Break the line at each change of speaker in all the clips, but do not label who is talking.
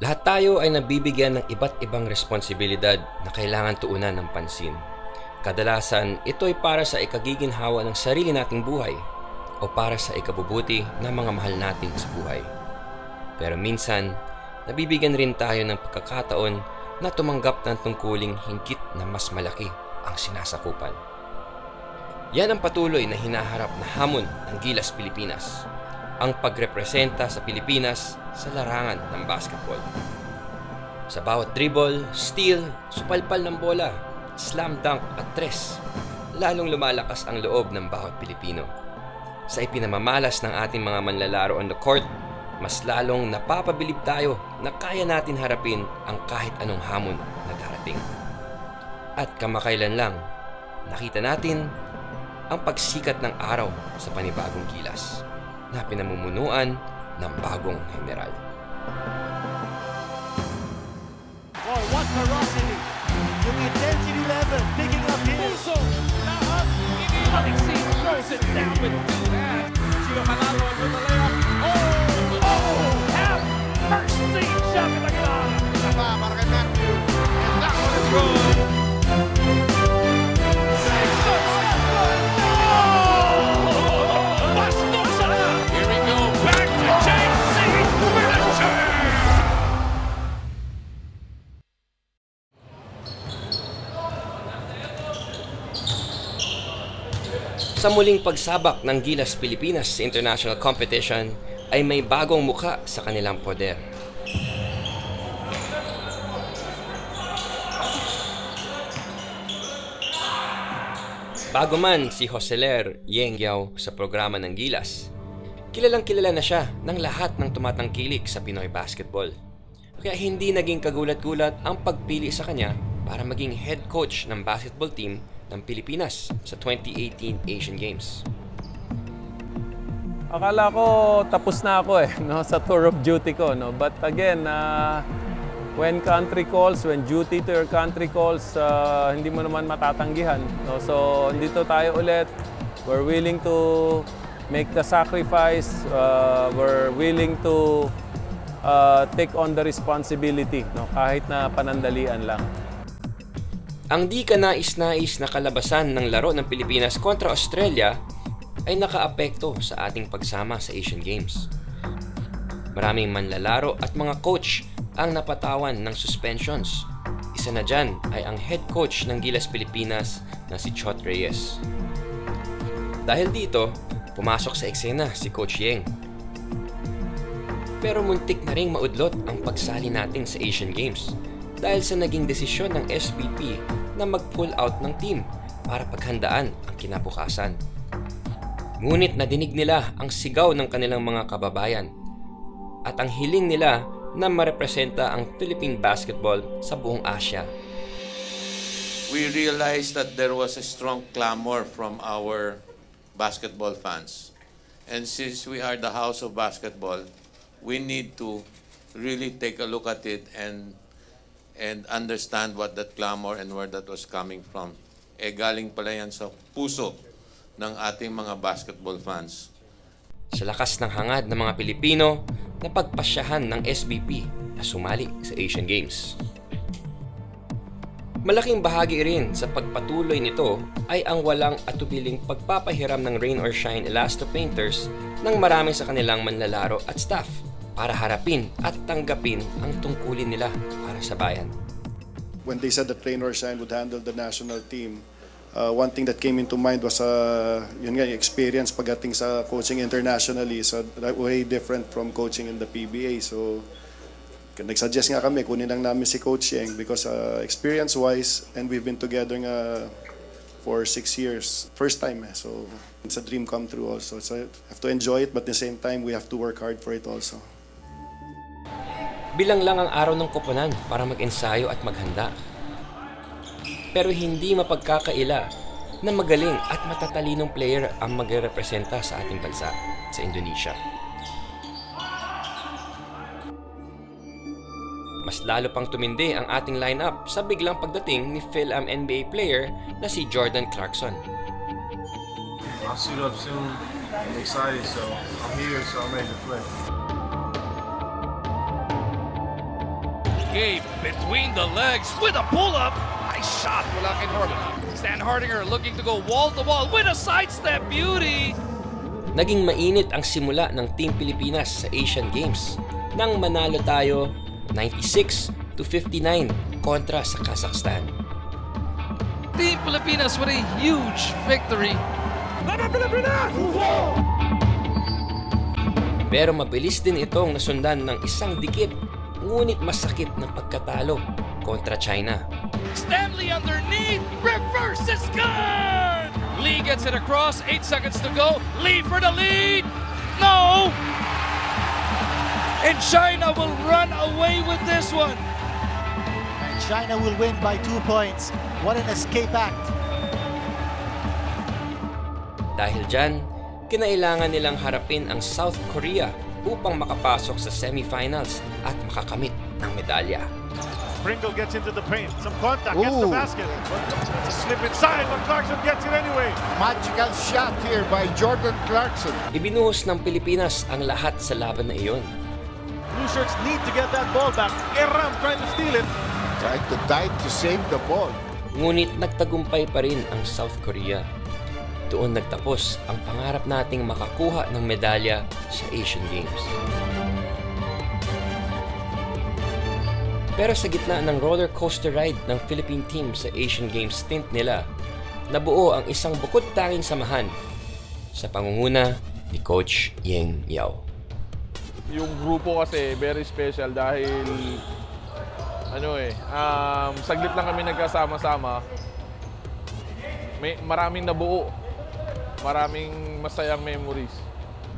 Lahat tayo ay nabibigyan ng iba't ibang responsibilidad na kailangan tuunan ng pansin. Kadalasan, ito ay para sa ikagiginhawa ng sarili nating buhay o para sa ikabubuti ng mga mahal natin sa buhay. Pero minsan, nabibigyan rin tayo ng pagkakataon na tumanggap ng tungkuling higit na mas malaki ang sinasakupan. Yan ang patuloy na hinaharap na hamon ng Gilas Pilipinas, ang pagrepresenta sa Pilipinas sa larangan ng basketball. Sa bawat dribble, steal, supalpal ng bola, slam dunk at tres, lalong lumalakas ang loob ng bawat Pilipino. Sa ipinamamalas ng ating mga manlalaro on the court, mas lalong napapabilib tayo na kaya natin harapin ang kahit anong hamon na darating. At kamakailan lang, nakita natin ang pagsikat ng araw sa panibagong Gilas na pinamumunuan ng bagong general.
Boy, what ferocity! Yung intensity level, picking up here.
Puso, now up, Alexei throws it down with two hands. Sino Manalo with the layup. Oh, have mercy, Chef Lagana.
Tama, para kay Matthew. And that one is good.
Here we go, back to JC finisher.
Sa muling pagsabak ng Gilas Pilipinas sa international competition ay may bagong mukha sa kanilang poder. Bago man si Joseler Yengyao sa programa ng Gilas, kilalang kilala na siya ng lahat ng tumatangkilik sa Pinoy basketball. Kaya hindi naging kagulat-gulat ang pagpili sa kanya para maging head coach ng basketball team ng Pilipinas sa 2018 Asian Games.
Akala ko tapos na ako no, sa tour of duty ko. No? But again, when country calls, when duty to your country calls, hindi mo naman matatanggihan. No? So, dito tayo ulit. We're willing to make the sacrifice. We're willing to take on the responsibility, no? Kahit na panandalian lang.
Ang di ka nais-nais na kalabasan ng laro ng Pilipinas kontra Australia ay nakaapekto sa ating pagsama sa Asian Games. Maraming manlalaro at mga coach ang napatawan ng suspensions. Isa na dyan ay ang head coach ng Gilas Pilipinas na si Chot Reyes. Dahil dito, pumasok sa eksena si Coach Yeng. Pero muntik na ring maudlot ang pagsali natin sa Asian Games dahil sa naging desisyon ng SBP na mag-pull out ng team para paghandaan ang kinabukasan. Ngunit nadinig nila ang sigaw ng kanilang mga kababayan at ang hiling nila na marepresenta ang Philippine basketball sa buong Asia.
We realized that there was a strong clamor from our basketball fans. And since we are the house of basketball, we need to really take a look at it and understand what that clamor and where that was coming from. Galing pala yan sa puso ng ating mga basketball fans.
Sa lakas ng hangad ng mga Pilipino na pagpasyahan ng SBP na sumali sa Asian Games. Malaking bahagi rin sa pagpatuloy nito ay ang walang atubiling pagpapahiram ng rain or shine Elasto Painters ng marami sa kanilang manlalaro at staff para harapin at tanggapin ang tungkulin nila para sa bayan.
When they said that Rain or Shine would handle the national team, one thing that came into mind was yun nga, experience pagdating sa coaching internationally. So way different from coaching in the PBA. So nagsuggest nga kami, kunin lang namin si Coach Yeng because experience-wise, and we've been together nga for 6 years. First time so it's a dream come true also. So have to enjoy it, but at the same time, we have to work hard for it also.
Bilang lang ang araw ng koponan para mag-ensayo at maghanda. Pero hindi mapagkakaila na magaling at matatalinong player ang magrepresenta sa ating bansa sa Indonesia. Mas lalo pang tumindi ang ating lineup sa biglang pagdating ni Phil-Am NBA player na si Jordan Clarkson.
I'll suit up soon. I'm excited, so I'm here, so I'm ready to play.
escape between the legs with a pull-up. Nice shot mula kay Norman. Stan Hardinger looking to go wall-to-wall with a sidestep beauty.
Naging mainit ang simula ng Team Pilipinas sa Asian Games nang manalo tayo 96-59 kontra sa Kazakhstan.
Team Pilipinas with a huge victory.
Pero mabilis din itong nasundan ng isang dikit ngunit masakit na pagkatalo kontra China.
Stanley underneath, reverse is good! Lee gets it across, 8 seconds to go. Lee for the lead! No! And China will run away with this one.
And China will win by 2 points. What an escape act.
Dahil dyan, kinailangan nilang harapin ang South Korea upang makapasok sa semifinals at makakamit ng medalya.
Pringle gets into the paint. Some contact, gets the basket. It's a slip inside, but Clarkson gets it anyway.
Magical shot here by Jordan Clarkson.
Ibinuhos ng Pilipinas ang lahat sa laban na iyon.
Blue shirts need to get that ball back. Eram trying to steal it.
Tried to dive to save the ball.
Ngunit nagtagumpay pa rin ang South Korea. Doon nagtapos ang pangarap nating makakuha ng medalya sa Asian Games. Pero sa gitna ng roller coaster ride ng Philippine team sa Asian Games stint nila, nabuo ang isang bukod tanging samahan sa pangunguna ni Coach Yeng Yao.
Yung grupo kasi very special dahil saglit lang kami nagkasama-sama. Maraming nabuo, maraming masayang memories.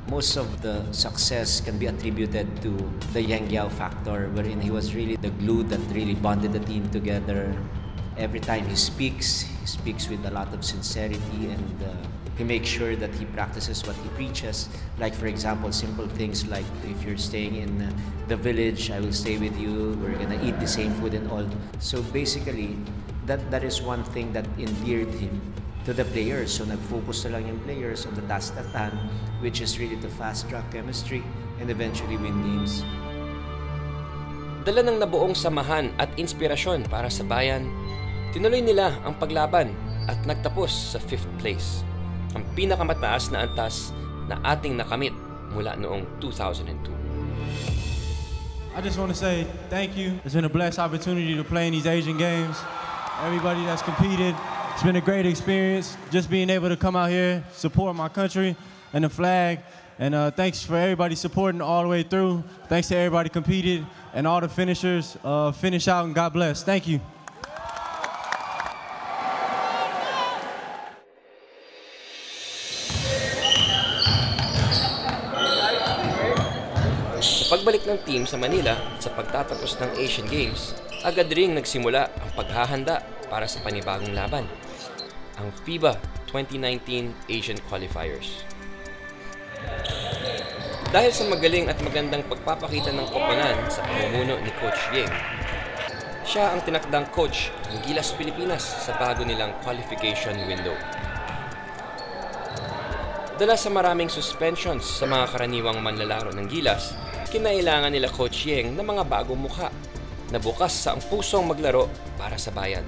Most of the success can be attributed to the Yang Yao factor, wherein he was really the glue that really bonded the team together. Every time he speaks with a lot of sincerity, and he makes sure that he practices what he preaches. Like, for example, simple things like, if you're staying in the village, I will stay with you, we're gonna eat the same food and all. So basically, that is one thing that endeared him to the players. So nag-focus na lang yung players on the task at hand, which is really to fast-track chemistry and eventually win games.
Dala ng nabuong samahan at inspirasyon para sa bayan, tinuloy nila ang paglaban at nagtapos sa 5th place, ang pinakamataas na antas na ating nakamit mula noong 2002.
I just want to say thank you. It's been a blessed opportunity to play in these Asian Games. Everybody that's competed, it's been a great experience. Just being able to come out here, support my country and the flag. And thanks for everybody supporting all the way through. Thanks to everybody competed and all the finishers. Finish out and God bless. Thank you.
Sa pagbalik ng team sa Manila sa pagtatapos ng Asian Games, agad ring nagsimula ang paghahanda para sa panibagong laban, ang FIBA 2019 Asian Qualifiers. Dahil sa magaling at magandang pagpapakita ng koponan sa pamumuno ni Coach Yeng, siya ang tinakdang coach ng Gilas Pilipinas sa bago nilang qualification window. Dala sa maraming suspensions sa mga karaniwang manlalaro ng Gilas, kinailangan nila Coach Yeng ng mga bagong mukha na bukas sa ang pusong maglaro para sa bayan.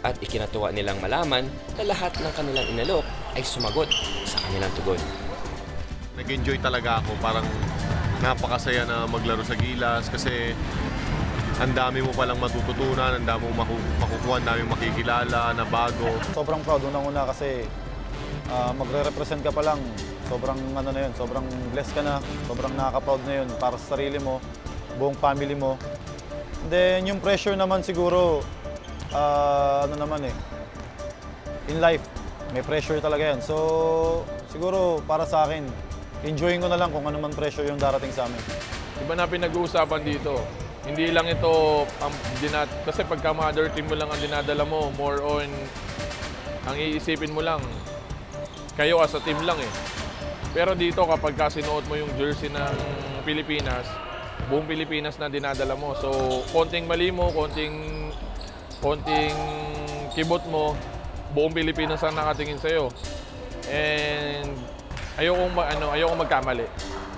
At ikinatuwa nilang malaman na lahat ng kanilang inalok ay sumagot sa kanilang tugon.
Nag-enjoy talaga ako. Parang napakasaya na maglaro sa Gilas kasi ang dami mo palang matututunan, ang dami mo makukuha, ang dami makikilala na bago.
Sobrang proud unang-una kasi magre-represent ka pa lang. Sobrang blessed ka na, sobrang nakaka-proud na yun para sa sarili mo, buong family mo. And then yung pressure naman siguro, in life, may pressure talaga yan. So, siguro para sa akin, enjoying ko na lang kung ano man pressure yung darating sa amin.
Iba na pinag-uusapan dito. Hindi lang ito, kasi pagka mother team mo lang ang dinadala mo, more on, ang iisipin mo lang, kayo as a team lang eh. Pero dito kapag sinuot mo yung jersey ng Pilipinas, buong Pilipinas na dinadala mo. So, konting mali mo, konting kibot mo, buong Pilipinas ang nakatingin sa'yo. And ayokong magkamali.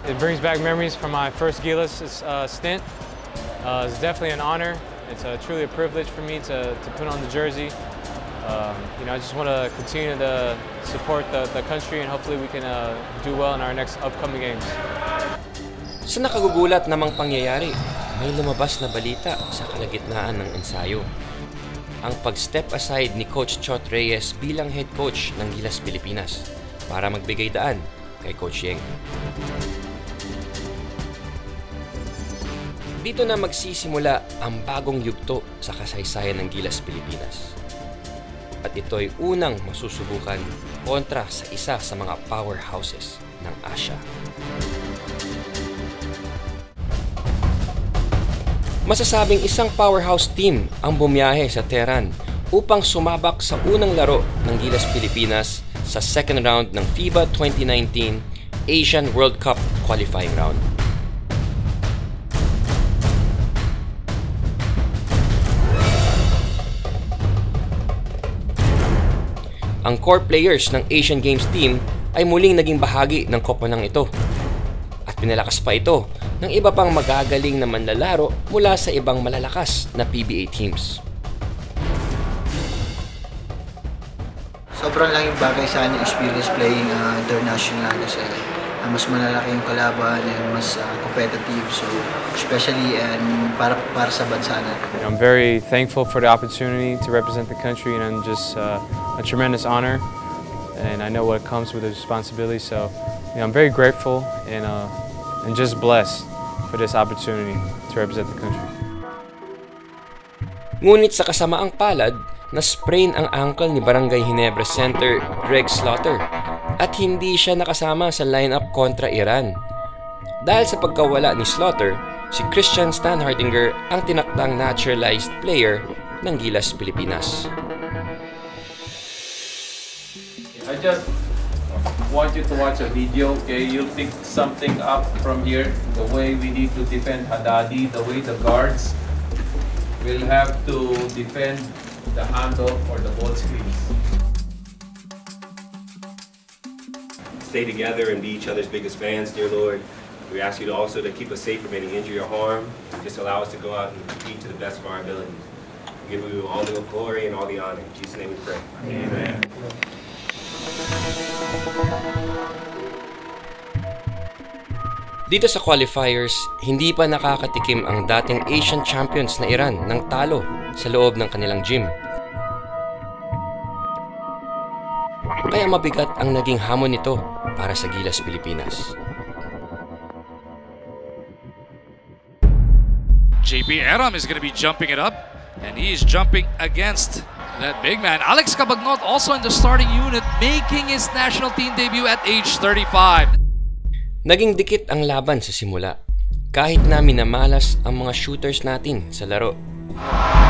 It brings back memories from my first Gilas stint. It's definitely an honor. It's truly a privilege for me to put on the jersey. I just want to continue to support the country and hopefully we can do well in our next upcoming games.
Sa nakagugulat namang pangyayari, may lumabas na balita sa kalagitnaan ng ensayo. Ang pag-step aside ni Coach Chot Reyes bilang head coach ng Gilas Pilipinas para magbigay daan kay Coach Yeng. Dito na magsisimula ang bagong yugto sa kasaysayan ng Gilas Pilipinas. At ito'y unang masusubukan kontra sa isa sa mga powerhouses ng Asia. Masasabing isang powerhouse team ang bumiyahe sa Tehran upang sumabak sa unang laro ng Gilas Pilipinas sa second round ng FIBA 2019 Asian World Cup qualifying round. Ang core players ng Asian Games team ay muling naging bahagi ng koponang ito. At pinalakas pa ito ng iba pang magagaling na manlalaro mula sa ibang malalakas na PBA teams.
Sobrang laking bagay sa akin yung experience playing international kasi mas malalaki yung kalaban and mas competitive, so especially and para sa bansa natin.
I'm very thankful for the opportunity to represent the country and I'm just a tremendous honor and I know what comes with the responsibility, so I'm very grateful and just blessed for this opportunity to represent the country.
Ngunit sa kasamaang palad, na-sprain ang ankle ni Barangay Ginebra center Greg Slaughter at hindi siya nakasama sa lineup kontra Iran. Dahil sa pagkawala ni Slaughter, si Christian Stanhardinger ang tinakdang naturalized player ng Gilas Pilipinas.
I just want you to watch a video, okay? You'll pick something up from here, the way we need to defend Haddadi, the way the guards will have to defend the handoff or the ball screens.
Stay together and be each other's biggest fans, dear Lord. We ask you to also to keep us safe from any injury or harm. Just allow us to go out and compete to the best of our abilities. We give you all the glory and all the honor. In Jesus' name we pray. Amen.
Dito sa qualifiers, hindi pa nakakatikim ang dating Asian champions na Iran ng talo sa loob ng kanilang gym. Kaya mabigat ang naging hamon nito para sa Gilas Pilipinas.
JP Aram is going to be jumping it up, and he is jumping against that big man. Alex Cabagnot also in the starting unit, making his national team debut at age 35.
Naging dikit ang laban sa simula, kahit na minamalas ang mga shooters natin sa laro.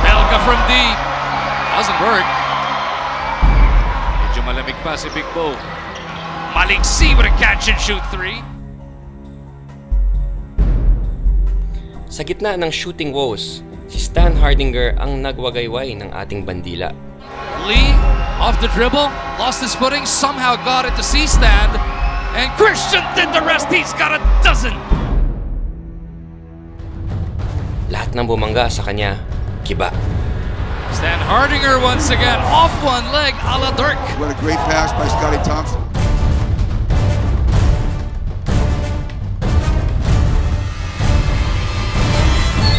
Belga from deep. Doesn't work. Medyo malamig pa si Big Bo. Maliksi with a catch and shoot 3.
Sa gitna ng shooting woes, si Stan Hardinger ang nagwagayway ng ating bandila.
Lee off the dribble, lost his footing, somehow got it to C-stand. And Christian did the rest. He's got a dozen.
Lahat ng bumangga sa kanya, kiba.
Stan Hardinger once again, off one leg, a la Dirk.
What a great pass by Scotty Thompson.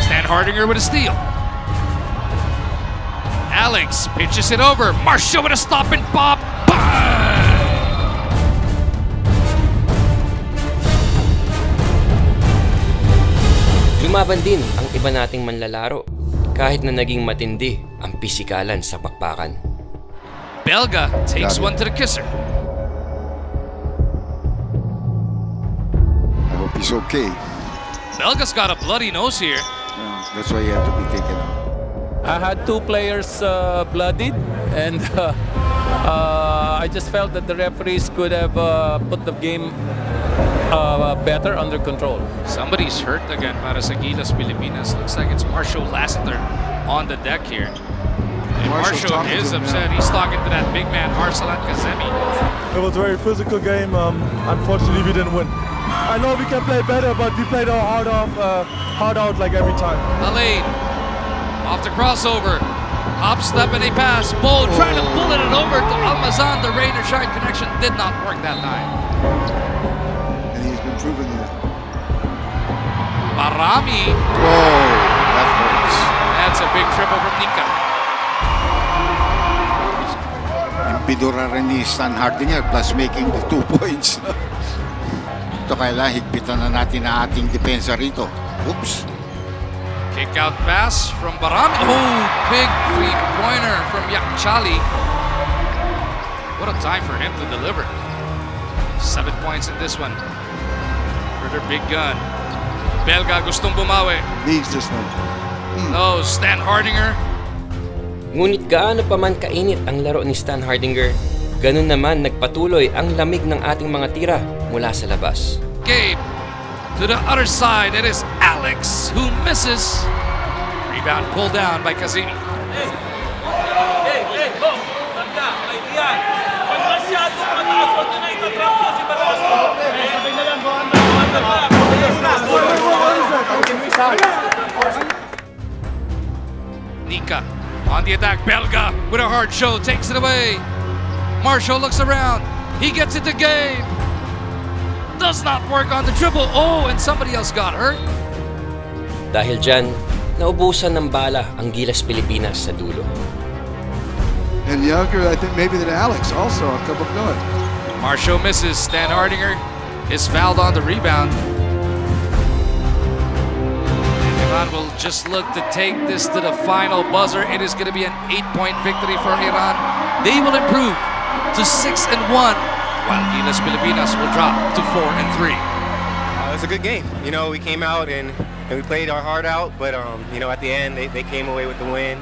Stan Hardinger with a steal. Alex pitches it over. Marshall with a stop and pop. Bang!
Lumaban din ang iba nating manlalaro kahit na naging matindi ang pisikalan sa pakpakan.
Belga takes one to the kisser.
I hope he's okay.
Belga's got a bloody nose here.
That's why he had to be taken out.
I had two players bloodied and I just felt that the referees could have put the game better under control.
Somebody's hurt again para sa Gilas Pilipinas. Looks like it's Marshall Lassiter on the deck here. And Marshall is upset. He's talking to that big man, Arsalan Kazemi.
It was a very physical game. Unfortunately, we didn't win. I know we can play better, but we played our hard out like every time.
Alain, off the crossover. Hop step and a pass. Bo trying to bullet it over to Almazan. The Raider shot connection did not work that time.
And he's been proven that.
Marami.
Oh, that hurts.
That's a big triple from Nika.
Impidura rin ni Stan Hardinger plus making the 2 points. Ito kailangan higpitan na natin ang ating depensa rito. Oops.
Kick out pass from Barami. Oh, big three-pointer from Yakchali. What a time for him to deliver. 7 points in this one. For their big gun. Belga gustong bumawi.
Needs this one.
No, Stan Hardinger.
Ngunit gaano pa man kainit ang laro ni Stan Hardinger, ganun naman nagpatuloy ang lamig ng ating mga tira mula sa labas.
Gabe to the other side. It is Alex who misses. Rebound pulled down by Casini. Nika on the attack. Belga with a hard show takes it away. Marshall looks around. He gets it to Gabe. Does not work on the dribble. Oh, and somebody else got hurt.
Dahil dyan, naubusan ng bala ang Gilas Pilipinas sa dulo.
And younger, I think maybe than Alex also a couple of going.
Marshall misses. Stan Hardinger is fouled on the rebound. Iran will just look to take this to the final buzzer. It is going to be an 8-point victory for Iran. They will improve to 6-1, while Gilas Pilipinas will drop to 4-3.
It was a good game. You know, we came out and we played our heart out, but you know, at the end they came away with the win.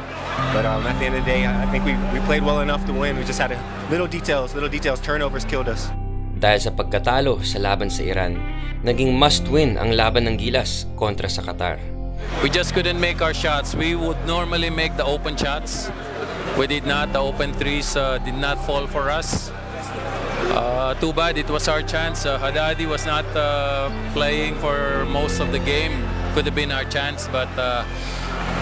But at the end of the day, I think we played well enough to win. We just had little details, turnovers killed us.
Dahil sa pagkatalo sa laban sa Iran, naging must-win ang laban ng Gilas kontra sa Qatar.
We just couldn't make our shots. We would normally make the open shots. We did not. The open threes did not fall for us. Too bad. It was our chance. Haddadi was not playing for most of the game. Could have been our chance, but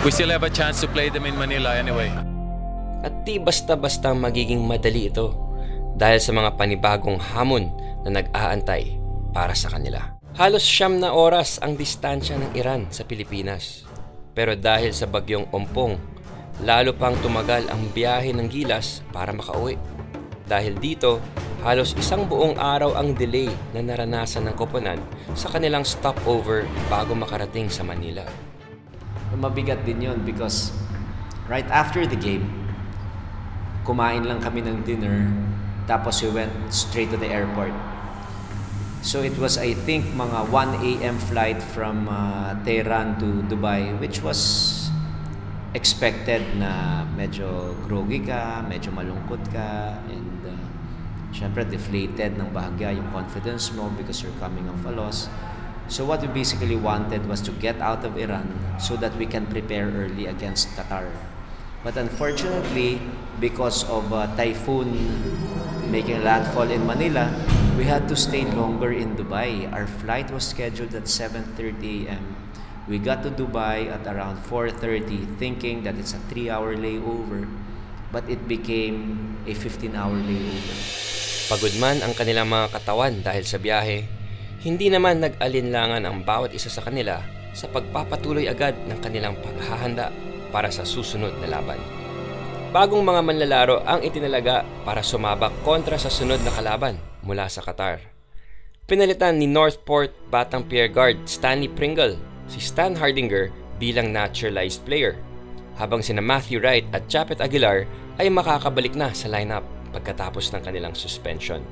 we still have a chance to play them in Manila anyway.
At di basta-basta magiging madali ito dahil sa mga panibagong hamon na nag-aantay para sa kanila. Halos 9 na oras ang distansya ng Iran sa Pilipinas. Pero dahil sa bagyong Ompong, lalo pang tumagal ang biyahe ng Gilas para makauwi. Dahil dito, halos 1 buong araw ang delay na naranasan ng koponan sa kanilang stopover bago makarating sa Manila.
Mabigat din yun because right after the game, kumain lang kami ng dinner tapos we went straight to the airport. So it was, I think, mga 1 a.m. flight from Tehran to Dubai, which was expected na medyo groggy ka, medyo malungkot ka, and syempre deflated ng bahagya yung confidence mo because you're coming off a loss. So what we basically wanted was to get out of Iran so that we can prepare early against Qatar. But unfortunately, because of typhoon making landfall in Manila, we had to stay longer in Dubai. Our flight was scheduled at 7:30 a.m. We got to Dubai at around 4:30, thinking that it's a 3-hour layover, but it became a 15-hour layover.
Pagod man ang kanilang mga katawan dahil sa biyahe, hindi naman nag-alinlangan ang bawat isa sa kanila sa pagpapatuloy agad ng kanilang paghahanda para sa susunod na laban. Bagong mga manlalaro ang itinalaga para sumabak kontra sa sunod na kalaban mula sa Qatar. Pinalitan ni Northport Batang Pier Guard Stanley Pringle si Stan Hardinger bilang naturalized player, habang sina Matthew Wright at Chapet Aguilar ay makakabalik na sa lineup pagkatapos ng kanilang suspension.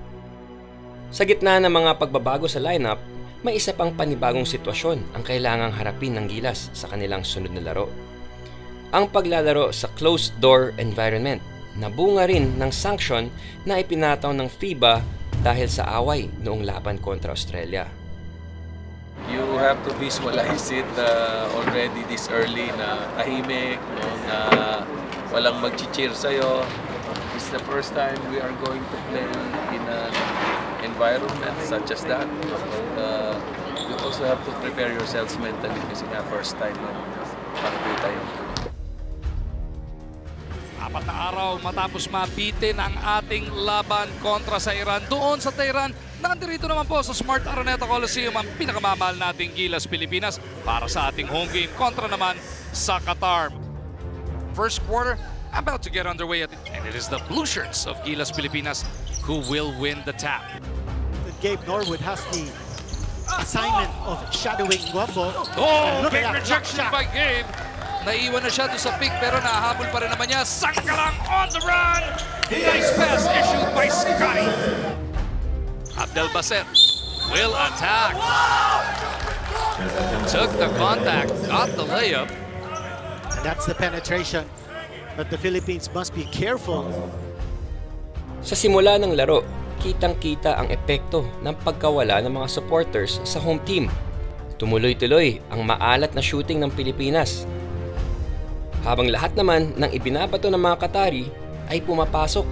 Sa gitna ng mga pagbabago sa lineup, may isa pang panibagong sitwasyon ang kailangang harapin ng Gilas sa kanilang sunod na laro. Ang paglalaro sa closed-door environment na bunga rin ng sanction na ipinataw ng FIBA dahil sa away noong laban kontra Australia.
You have to visualize it already this early na tahimik, na walang mag-cheer sa'yo. It's the first time we are going to play in an environment such as that. also have to prepare yourselves mentally kasi nga first time makikita yun.
4 na araw matapos mabitin ang ating laban kontra sa Iran. Doon sa Tehran, nandirito naman po sa Smart Araneta Coliseum ang pinakamamahal nating Gilas, Pilipinas para sa ating home game kontra naman sa Qatar. First quarter about to get underway and it is the blue shirts of Gilas, Pilipinas who will win the tap.
Gabe Norwood has the assignment of shadowing Guambo.
Oh, big rejection by Gabe. Naiwan na siya doon sa pick pero nahabol pa rin naman niya. Tungkulin on the run. Nice pass issued by Scotty. Abdel Basset will attack. Took the contact, got the layup.
And that's the penetration. But the Philippines must be careful.
Sa simula ng laro, kitang-kita ang epekto ng pagkawala ng mga supporters sa home team. Tumuloy-tuloy ang maalat na shooting ng Pilipinas. Habang lahat naman ng ibinabato ng mga Qatari ay pumapasok.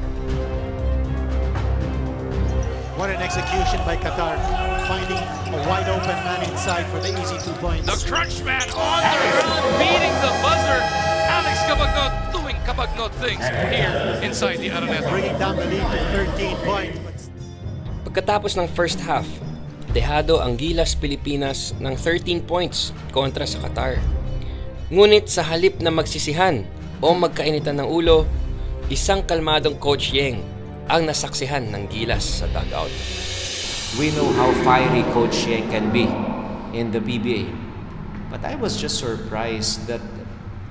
What an execution by Qatar, finding a wide open man inside for the easy 2 points.
The crunch man on the ground, beating the buzzer. Alex Cabagnot doing Cabagnot things here inside the Araneta.
Bringing down the lead to 13 points.
Pagkatapos ng first half, dehado ang Gilas Pilipinas ng 13 points kontra sa Qatar. Ngunit sa halip na magsisihan o magkainitan ng ulo, isang kalmadong Coach Yeng ang nasaksihan ng Gilas sa dugout.
We know how fiery Coach Yeng can be in the PBA. But I was just surprised that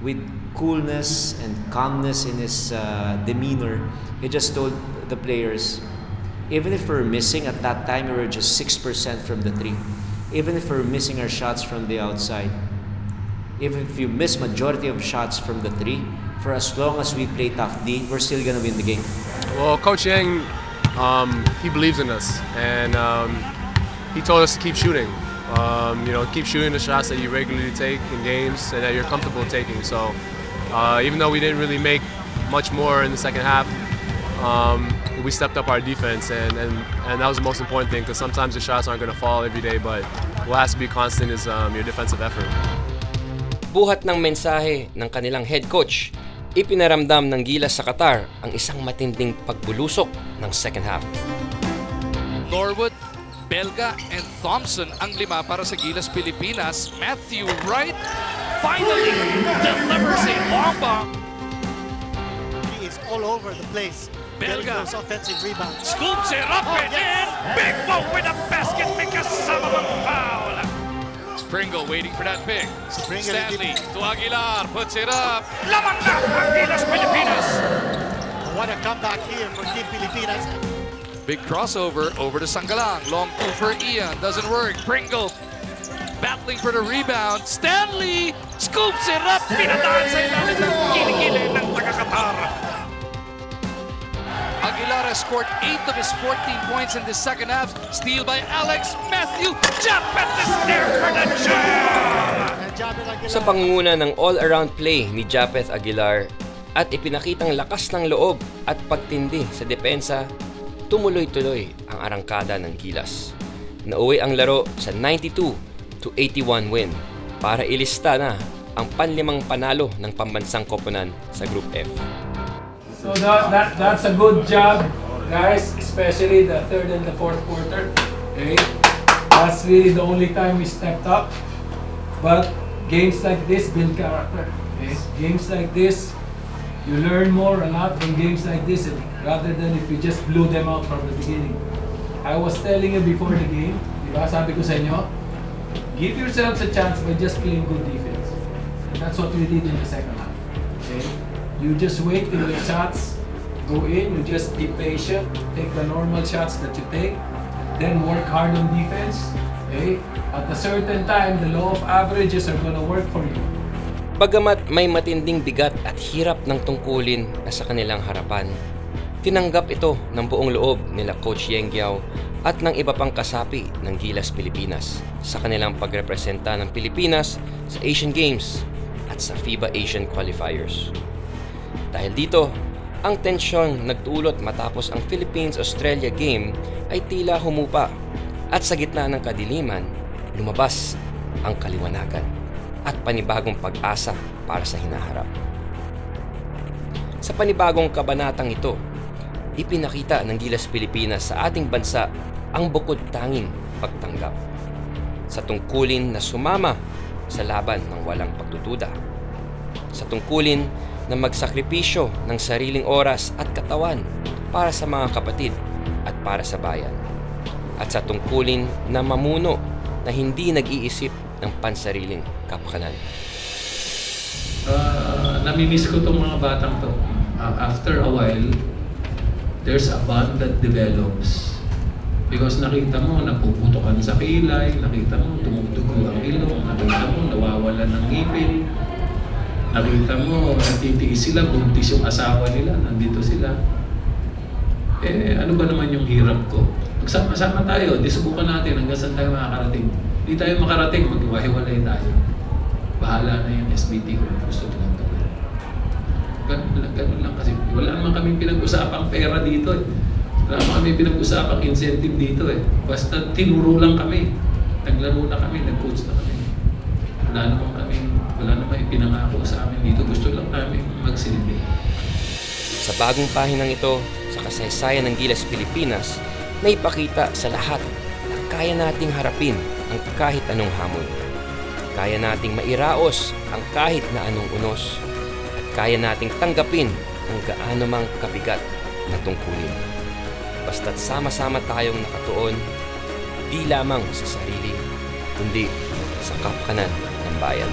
with coolness and calmness in his demeanor, he just told the players, even if we're missing at that time, we were just 6% from the 3. Even if we're missing our shots from the outside, even if you miss majority of shots from the 3, for as long as we play tough D, we're still gonna win the game.
Well, Coach Yeng, he believes in us, and he told us to keep shooting. Keep shooting the shots that you regularly take in games and that you're comfortable taking. So, even though we didn't really make much more in the second half, we stepped up our defense, and that was the most important thing, because sometimes the shots aren't going to fall every day, but what has to be constant is your defensive effort.
Buhat ng mensahe ng kanilang head coach, ipinaramdam ng Gilas sa Qatar ang isang matinding pagbulusok ng second half.
Norwood, Belga, and Thompson ang 5 para sa Gilas Pilipinas. Matthew Wright finally delivers a long bomb.
He is all over the place.
Belga,
those offensive rebounds.
Scoops it up and in. Big Mo with a basket, may kasama ng foul. Pringle waiting for that pick. Stanley to Aguilar, puts it up. Lamang na ang Gilas Pilipinas.
What a comeback here for Team Pilipinas.
Big crossover over to Sangalang. Long 2 for Ian, doesn't work. Pringle battling for the rebound. Stanley scoops it up. Pinadaan sa ilalim ng kilikili ng taga-Qatar. Aguilar has scored 8 of his 14 points in the second half. Steal by Alex. Matthew Japeth is there for the jam!
Sa pangunguna ng all-around play ni Japeth Aguilar at ipinakitang lakas ng loob at pagtindi sa depensa, tumuloy-tuloy ang arangkada ng Gilas. Nauwi ang laro sa 92-81 win para ilista na ang panlimang panalo ng pambansang koponan sa Group F.
So that's a good job, guys, especially the third and the fourth quarter. Okay, that's really the only time we stepped up. But games like this build character. Okay, games like this, you learn more a lot from games like this rather than if you just blew them out from the beginning. I was telling you before the game, diba, sabi ko sa inyo, give yourselves a chance by just playing good defense. And that's what we did in the second half. Okay. You just wait till your shots go in, you just be patient, take the normal shots that you take, then work hard on defense. Okay? At a certain time, the law of averages are gonna work for you.
Bagamat may matinding bigat at hirap ng tungkulin na sa kanilang harapan, tinanggap ito ng buong loob nila Coach Yeng at ng iba pang kasapi ng Gilas Pilipinas sa kanilang pagrepresenta ng Pilipinas sa Asian Games at sa FIBA Asian Qualifiers. Dahil dito, ang tensyong nagdulot matapos ang Philippines-Australia game ay tila humupa at sa gitna ng kadiliman, lumabas ang kaliwanagan at panibagong pag-asa para sa hinaharap. Sa panibagong kabanatang ito, ipinakita ng Gilas Pilipinas sa ating bansa ang bukod tanging pagtanggap. Sa tungkulin na sumama sa laban ng walang pagdududa. Sa tungkulin na magsakripisyo ng sariling oras at katawan para sa mga kapatid at para sa bayan. At sa tungkulin na mamuno na hindi nag-iisip ng pansariling kapakanan.
Namimiss ko itong mga batang to. After a while, there's a bond that develops. Because nakita mo, napuputokan sa kilay, nakita mo, tumutugo ang ilong, nakita mo, nawawalan ng ngipin, nakita mo, natitiis sila, buntis yung asawa nila, nandito sila. Ano ba naman yung hirap ko? Magsama-sama tayo, subukan natin hanggang saan tayo makakarating. Hindi tayo makarating, maghiwa-hiwalay tayo. Bahala na yung SBT kung gusto nilang gawin. Ganun lang kasi. Wala naman kami pinag-usapang pera dito eh. Wala naman kami pinag-usapang incentive dito eh. Basta tinuro lang kami. Naglaro na kami, nag-coach na kami. Wala naman ipinangako sa amin dito. Gusto lang namin magsilbi.
Sa bagong pahinang ito, sa kasaysayan ng Gilas Pilipinas, na ipakita sa lahat na kaya nating harapin ang kahit anong hamon. Kaya nating mairaos ang kahit na anong unos. At kaya nating tanggapin ang gaano mang kabigat na tungkulin. Basta't sama-sama tayong nakatuon, di lamang sa sarili, kundi sa kapakanan ng bayan.